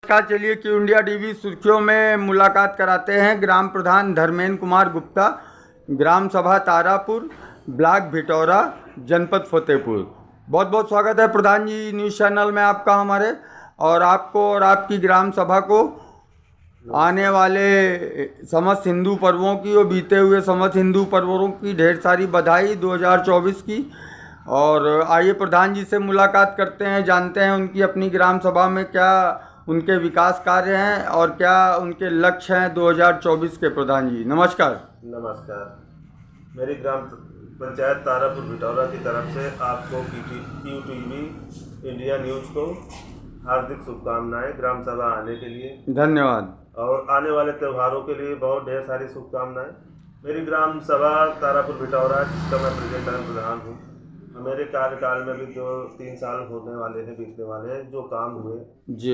चलिए Q India TV सुर्खियों में मुलाकात कराते हैं ग्राम प्रधान धर्मेंद्र कुमार गुप्ता, ग्राम सभा तारापुर, ब्लॉक भिटौरा, जनपद फतेहपुर। बहुत बहुत स्वागत है प्रधान जी न्यूज़ चैनल में आपका हमारे, और आपको और आपकी ग्राम सभा को आने वाले समस्त हिंदू पर्वों की और बीते हुए समस्त हिंदू पर्वों की ढेर सारी बधाई 2024 की। और आइए प्रधान जी से मुलाकात करते हैं, जानते हैं उनकी अपनी ग्राम सभा में क्या उनके विकास कार्य हैं और क्या उनके लक्ष्य हैं 2024 के। प्रधान जी नमस्कार। नमस्कार। मेरी ग्राम पंचायत तारापुर भिटौरा की तरफ से आपको क्यू टीवी इंडिया न्यूज़ को हार्दिक शुभकामनाएं ग्राम सभा आने के लिए। धन्यवाद। और आने वाले त्योहारों के लिए बहुत ढेर सारी शुभकामनाएं। मेरी ग्राम सभा तारापुर भिटौरा, जिसका मैं प्रेजेंट प्रधान हूँ, मेरे कार्यकाल में भी 2-3 साल होने वाले हैं, बीतने वाले हैं। जो काम हुए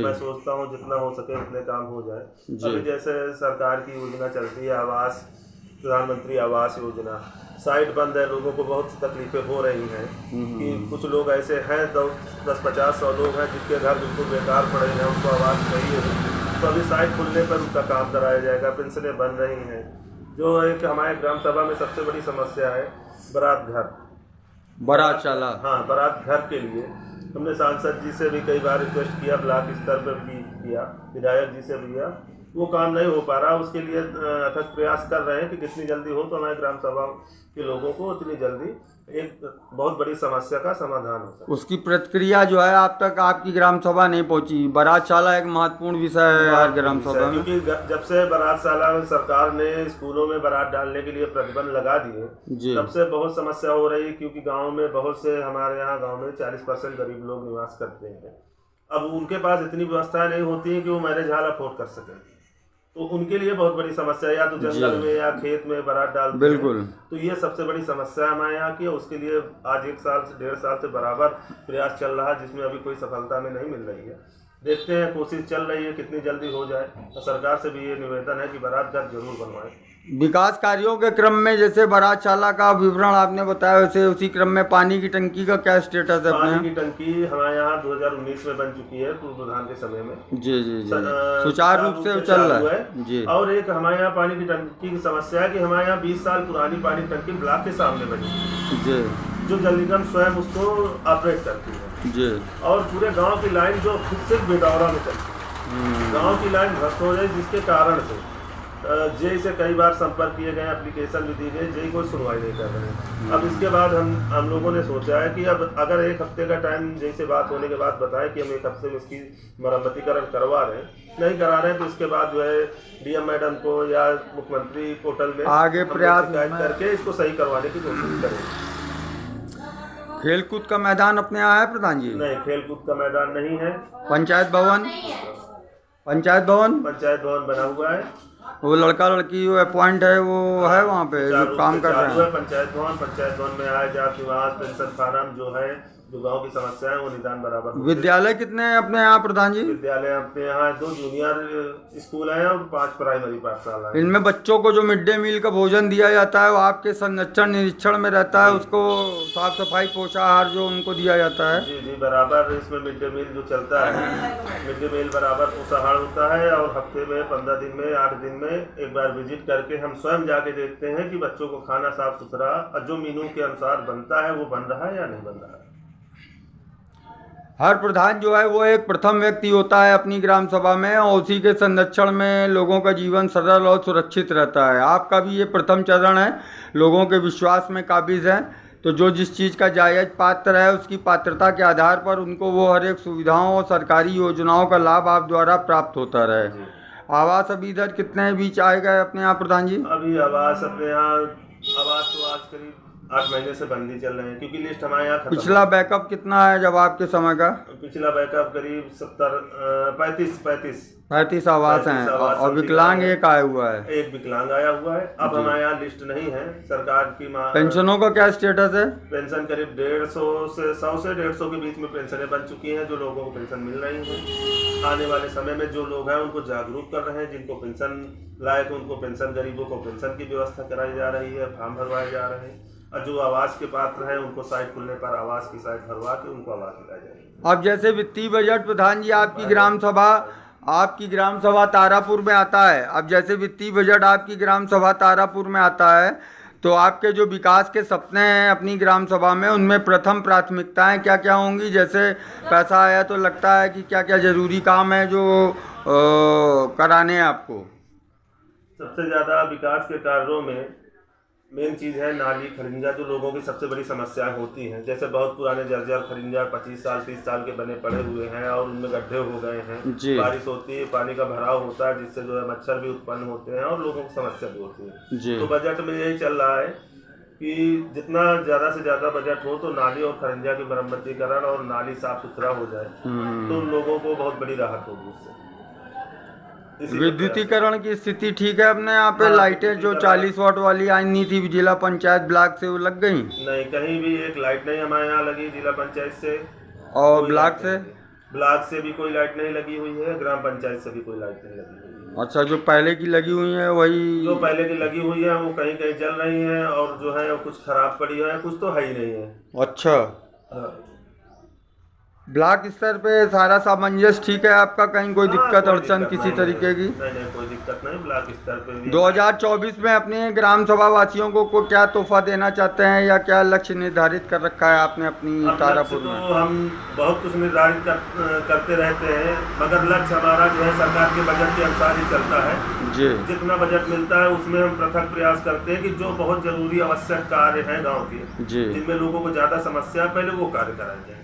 मैं सोचता हूँ जितना हो सके उतने काम हो जाए। अभी जैसे सरकार की योजना चलती है आवास, प्रधानमंत्री आवास योजना, साइट बंद है, लोगों को बहुत तकलीफें हो रही हैं कि कुछ लोग ऐसे हैं 10-50-100 लोग हैं जिनके घर बिल्कुल बेकार पड़े हैं, उनको आवास चाहिए। तो अभी साइट खुलने पर उनका काम कराया जाएगा, पेंशनें बन रही हैं। जो एक हमारे ग्राम सभा में सबसे बड़ी समस्या है बारात घर, बारातशाला। हाँ, बारात घर के लिए हमने सांसद जी से भी कई बार रिक्वेस्ट किया, ब्लॉक स्तर पर भी किया, विधायक जी से भी किया, वो काम नहीं हो पा रहा। उसके लिए अथक प्रयास कर रहे हैं कि कितनी जल्दी हो तो हमारे ग्राम सभा के लोगों को उतनी जल्दी एक बहुत बड़ी समस्या का समाधान हो सके। उसकी प्रतिक्रिया जो है आप तक आपकी ग्राम सभा नहीं पहुंची। बारातशाला एक महत्वपूर्ण विषय है हर ग्राम सभा में, क्योंकि जब से बारातशाला में सरकार ने स्कूलों में बारात डालने के लिए प्रतिबंध लगा दिए, तब से बहुत समस्या हो रही है। क्योंकि गाँव में बहुत से, हमारे यहाँ गाँव में 40% गरीब लोग निवास करते हैं। अब उनके पास इतनी व्यवस्था नहीं होती है कि वो मैरिज हॉल अफोर्ड कर सकें, तो उनके लिए बहुत बड़ी समस्या है। या तो जंगल में या खेत में बारात डालते बिल्कुल हैं, तो ये सबसे बड़ी समस्या है हमारे यहाँ की। उसके लिए आज 1 साल से 1.5 साल से बराबर प्रयास चल रहा है, जिसमें अभी कोई सफलता में नहीं मिल रही है। देखते हैं, कोशिश चल रही है कितनी जल्दी हो जाए। तो सरकार से भी ये निवेदन है कि बारात घर जरूर बनवाएं। विकास कार्यों के क्रम में जैसे बारातशाला का विवरण आपने बताया, वैसे उसी क्रम में पानी की टंकी का क्या स्टेटस है? पानी की टंकी हमारे यहाँ 2019 में बन चुकी है, पूर्व प्रधान के समय में। जी जी जी, सुचारू रूप से चल रहा है जी। और एक हमारे यहाँ पानी की टंकी की समस्या है कि हमारे यहाँ 20 साल पुरानी पानी टंकी ब्लॉक के सामने बनी जी, जो जल निगम स्वयं उसको ऑपरेट करती है जी। और पूरे गाँव की लाइन जो खुद से भिटौरा में चलती, गाँव की लाइन ध्वस्त हो जाए, जिसके कारण से जेई से कई बार संपर्क किए गए, एप्लीकेशन भी दी गई, जेई कोई सुनवाई नहीं कर रहे हैं। अब इसके बाद हम लोगों ने सोचा है कि अब अगर 1 हफ्ते का टाइम जेई से बात होने के बाद बताएं कि हम 1 हफ्ते में इसकी मरम्मतीकरण करवा रहे हैं, नहीं करा रहे हैं, तो इसके बाद जो है डीएम मैडम को या मुख्यमंत्री पोर्टल में आगे प्रयास करके इसको सही करवाने की कोशिश करेंगे। खेलकूद का मैदान अपने यहाँ है प्रधान जी? नहीं, खेलकूद का मैदान नहीं है। पंचायत भवन बना हुआ है, वो लड़का लड़की जो अपॉइंट है वो है वहाँ पे जो काम कर रहे हैं। पंचायत भवन में आए जात निवास, पेंशन फार्म जो है, जो गांव की समस्या है वो निदान बराबर। विद्यालय कितने हैं अपने यहाँ प्रधान जी? विद्यालय अपने यहाँ 2 जूनियर स्कूल हैं और 5 प्राइमरी पाठशाला है। इनमें बच्चों को जो मिड डे मील का भोजन दिया जाता है वो आपके संरक्षण निरीक्षण में रहता है, उसको साफ सफाई पोषाहार जो उनको दिया जाता है? जी जी, बराबर इसमें मिड डे मील जो चलता है, मिड डे मील बराबर पोषाहार होता है। और हफ्ते में 15 दिन में 8 दिन में एक बार विजिट करके हम स्वयं जाके देखते हैं कि बच्चों को खाना साफ सुथरा और जो मेनू के अनुसार बनता है वो बन रहा है या नहीं बन रहा है। हर प्रधान जो है वो एक प्रथम व्यक्ति होता है अपनी ग्राम सभा में, और उसी के संरक्षण में लोगों का जीवन सरल और सुरक्षित रहता है। आपका भी ये प्रथम चरण है, लोगों के विश्वास में काबिज है, तो जो जिस चीज़ का जायज़ पात्र है उसकी पात्रता के आधार पर उनको वो हर एक सुविधाओं और सरकारी योजनाओं का लाभ आप द्वारा प्राप्त होता रहे। आवास अभी इधर कितने बीच आए गए अपने यहाँ प्रधान जी? अभी आवास अपने यहाँ आवास तो आज करीब 8 महीने से बंदी चल रहे हैं, क्योंकि लिस्ट हमारे यहाँ खत्म। पिछला बैकअप कितना है जब आपके समय का? पिछला बैकअप करीब 35 आवास हैं, और विकलांग एक आया हुआ है। एक विकलांग आया हुआ है। अब हमारे यहाँ लिस्ट नहीं है सरकार की। पेंशनों का क्या स्टेटस है? पेंशन करीब 100 से 150 के बीच में पेंशनें बन चुकी हैं, जो लोगों को पेंशन मिल रही है। आने वाले समय में जो लोग हैं उनको जागरूक कर रहे हैं, जिनको पेंशन लायक है उनको पेंशन, गरीबों को पेंशन की व्यवस्था कराई जा रही है, फॉर्म भरवाए जा रहे हैं। और जो आवास के पात्र हैं उनको साइट खुलने पर आवास की साइट भरवा के उनको आवास दिलाया जाएगा। अब जैसे वित्तीय बजट प्रधान जी आपकी ग्राम सभा आपकी ग्राम सभा तारापुर में आता है। अब जैसे वित्तीय बजट आपकी ग्राम सभा तारापुर में आता है, तो आपके जो विकास के सपने हैं अपनी ग्राम सभा में, उनमें प्रथम प्राथमिकताएं क्या क्या होंगी? जैसे पैसा आया तो लगता है कि क्या क्या ज़रूरी काम है जो कराने हैं आपको? सबसे ज़्यादा विकास के कार्यों में मेन चीज़ है नाली खरिंजा, जो लोगों की सबसे बड़ी समस्याएं होती हैं। जैसे बहुत पुराने जर्जर खरिंजा 25 साल 30 साल के बने पड़े हुए हैं और उनमें गड्ढे हो गए हैं। जी। बारिश होती है, पानी का भराव होता है, जिससे जो है मच्छर भी उत्पन्न होते हैं और लोगों की समस्या भी होती है। जी। तो बजट में यही चल रहा है कि जितना ज़्यादा से ज़्यादा बजट हो तो नाली और खरिंजा की मरम्मतीकरण और नाली साफ सुथरा हो जाए तो उन लोगों को बहुत बड़ी राहत होगी उससे। विद्युतीकरण की स्थिति ठीक है अपने यहाँ पे? हाँ, लाइटें जो 40 वाट वाली आनी थी जिला पंचायत ब्लॉक से, वो लग गई? नहीं, कहीं भी एक लाइट नहीं हमारे यहाँ लगी जिला पंचायत से। और ब्लॉक से? ब्लॉक से भी कोई लाइट नहीं लगी हुई है, ग्राम पंचायत से भी कोई लाइट नहीं लगी हुई है। अच्छा, जो पहले की लगी हुई है वही? जो पहले की लगी हुई है वो कहीं कहीं जल रही है और जो है कुछ खराब पड़ी है, कुछ तो है ही नहीं है। अच्छा। हाँ। ब्लॉक स्तर पे सारा सामंजस्य ठीक है आपका? कहीं कोई दिक्कत कोई अड़चन दिक्कत किसी नहीं तरीके है। की? नहीं, कोई दिक्कत नहीं, ब्लॉक स्तर पे भी। 2024 में अपने ग्राम सभा वासियों को क्या तोहफा देना चाहते हैं या क्या लक्ष्य निर्धारित कर रखा है आपने अपनी तारापुर में? तो हम बहुत कुछ निर्धारित करते रहते हैं, मगर लक्ष्य हमारा जो है सरकार के बजट के अनुसार ही चलता है। जी। जितना बजट मिलता है उसमें हम पृथक प्रयास करते हैं कि जो बहुत जरूरी आवश्यक कार्य हैं गाँव के, जी, जिनमें लोगों को ज़्यादा समस्या है, पहले वो कार्य कराए जाए।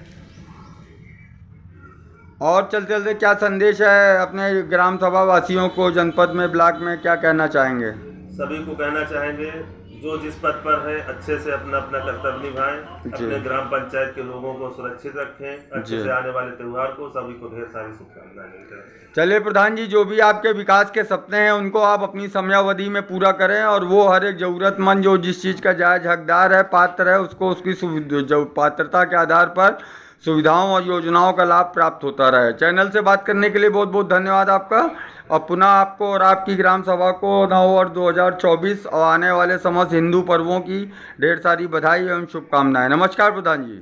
और चलते चलते क्या संदेश है अपने ग्राम सभा वासियों को, जनपद में, ब्लॉक में क्या कहना चाहेंगे? सभी को कहना चाहेंगे जो जिस पद पर है अच्छे से अपना अपना कर्तव्य निभाएं, अपने ग्राम पंचायत के लोगों को सुरक्षित रखें, अच्छे से आने वाले त्योहार को सभी को ढेर सारी शुभकामनाएं देते हैं। चलिए प्रधान जी, जो भी आपके विकास के सपने हैं उनको आप अपनी समयावधि में पूरा करें और वो हर एक ज़रूरतमंद जो जिस चीज़ का जायज हकदार है, पात्र है, उसको उसकी जो पात्रता के आधार पर सुविधाओं और योजनाओं का लाभ प्राप्त होता रहे। चैनल से बात करने के लिए बहुत बहुत धन्यवाद आपका, और पुनः आपको और आपकी ग्राम सभा को नववर्ष 2024 और आने वाले समस्त हिंदू पर्वों की ढेर सारी बधाई एवं शुभकामनाएं। नमस्कार प्रधान जी।